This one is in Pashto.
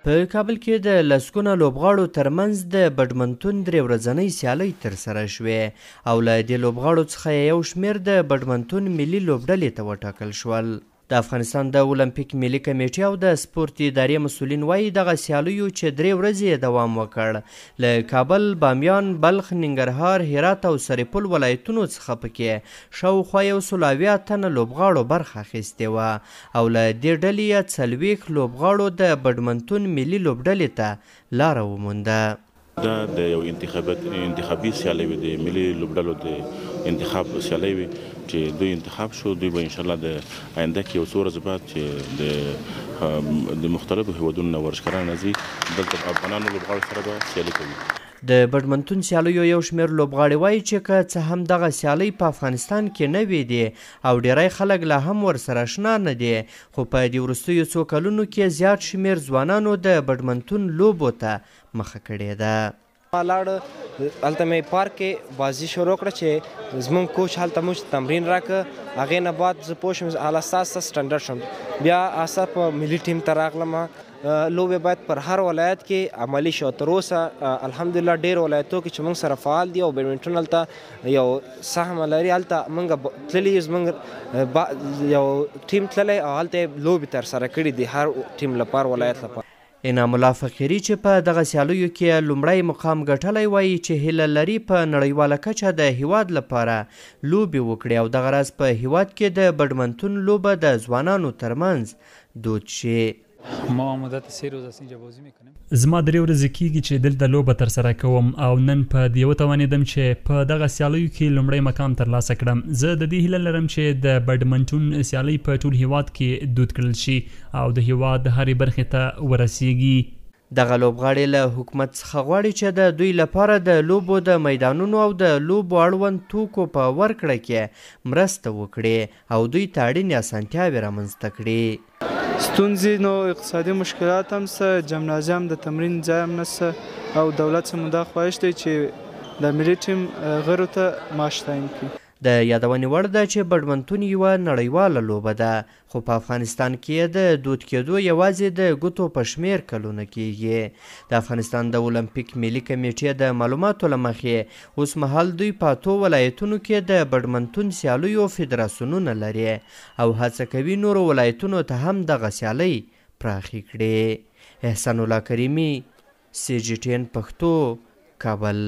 په کابل کې د لسګونه لوبغاړو ترمنځ د بدمنټون 3 ورځنۍ سیالۍ ترسره شوې او له دې لوبغاړو څخه یو شمېر د بدمنټون ملي لوبډلې ته وټاکل شول. د افغانستان د اولمپیک ملي کمیټې او د سپورت ادارې مسؤلین وایي دغه سیالیو چې 3 ورځې دوام وکړ له کابل، بامیان، بلخ، ننګرهار، هرات او سرپل ولایتونو څخه پکې شاوخوا 180 تنه لوبغاړو برخه اخیستې وه او له دې ډلې 40 لوبغاړو د بدمنټون ملي لوبډلې ته لاره ومونده. دا د یو انتخابي سیالۍ وي، د ملي لوبډلو د انتخاب سیالۍ وي چې دوی انتخاب شو. دوی به انشاءالله د آینده کې یو څو ورځې بعد چې د مختلفو هیوادونو نه ورزشکاران راځي دلته افغانانو لوبغاړو سره به سیالي کوي. د بدمنټون سیالیو یو شمېر لوبغاړي وایي چې که څه هم دغه سیالۍ په افغانستان کې نوې دي او ډیری خلک لا هم ورسره اشنا نه دي، خو په دې وروستیو څو کلونو کې زیات شمېر ځوانانو د بدمنټون لوبو ته مخه کړې ده. ما لاړ هلته مې پارک کې بازي شروع کړه چې زموږ کوچ هلته موږ تمرین راکړه. هغې نه بعد زه پوه شوم اساسا سټنډرډ شوم، بیا اساسا په ملي ټیم ته راغلم. لوبې باید پر هر ولایت کې عملي شو. تر اوسه الحمدلله ډېر ولایتو کې چې موږ سره فعال دي او بیډمنټن هلته یو سهم لري. هلته موږ تللي زموږ یو ټیم تللی او هلته یې لوبې ترسره کړي دي هر ټیم لپاره، ولایت لپاره. انعام الله فقیري چې په دغه سیالیو کې لومړی مقام ګټلی وایي چې هیله لري په نړیواله کچه د هیواد لپاره لوبې وکړي او دغه راز په هیواد کې د بدمنټون لوبه د ځوانانو ترمنځ دود شي. ما مدت 3 روز از اینجا بازی میکنم. زما 3 ورځې کېږي چې دلته لوبه ترسره کوم او نن په دې وتوانېدم چې په دغه سیالیو کې لومړی مقام ترلاسه کړم. زه د دې هیله لرم چې د بدمنټون سیالۍ په ټول هیواد کې دود کړل شي او د هیواد هرې برخې ته ورسیږي. دغه لوبغاړي له حکومت څخه غواړي چې د دوی لپاره د لوبو د میدانونو او د لوبو اړوند توکو په ورکړه کې مرسته وکړي او دوی ته اړینې اسانتیاوې رامنځته کړي. ستونزې نو اقتصادي مشکلات هم سه، جمنازیم د تمرین ځای هم نسته او دولت څخه مو دا خواهش دی چې د ملي ټیم غړو ته معاش تعیین کړي. د یادونې وړ ده چې بدمنټون یوه نړیواله لوبه ده خو په افغانستان کې د دود کېدو یوازې د ګوتو په شمېر کلونه کېږي. د افغانستان د اولمپیک ملي کمیټې د معلوماتو له مخې اوس مهال دوی په 8 ولایتونو کې د بدمنټون سیالیو فدراسیونونه لري او هڅه کوي نورو ولایتونو ته هم دغه سیالۍ پراخې کړي. احسان الله کریمي، CGTN پښتو، کابل.